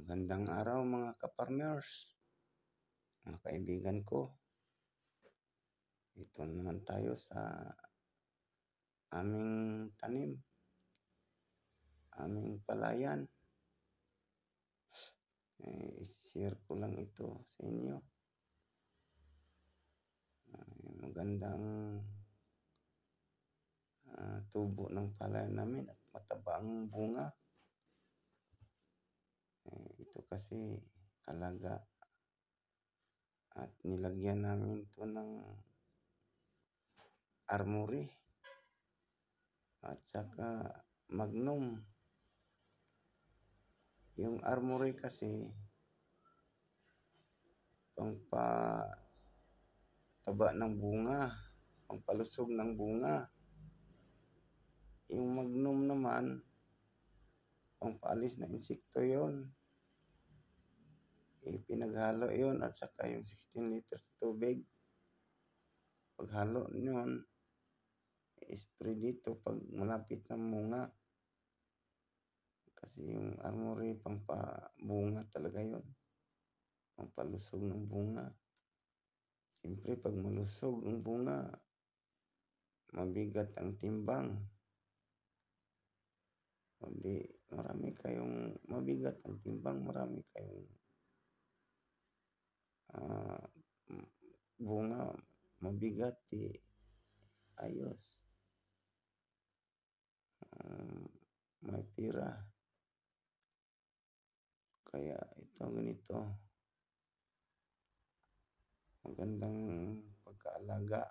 Magandang araw mga ka-farmers, mga kaibigan ko. Ito naman tayo sa aming tanim, aming palayan. I-share ko lang ito sa inyo. Magandang tubo ng palayan namin at mataba ang bunga. Ito kasi alaga at nilagyan namin ito ng armory at saka magnum. Yung armory kasi pangpataba ng bunga, pangpalusog ng bunga. Yung magnum naman pangpaalis na insekto yon. Pinaghalo yon at saka yung 16 liters tubig. Paghalo nyon, spray dito pag malapit ng bunga. Kasi yung armory pampabunga talaga yon, pampalusog ng bunga. Siyempre pag malusog ang bunga, mabigat ang timbang. Hindi marami kayong mabigat ang timbang, marami kayong bunga mabigat, ayos. May pira. Kaya ito ganito. Magandang pagkaalaga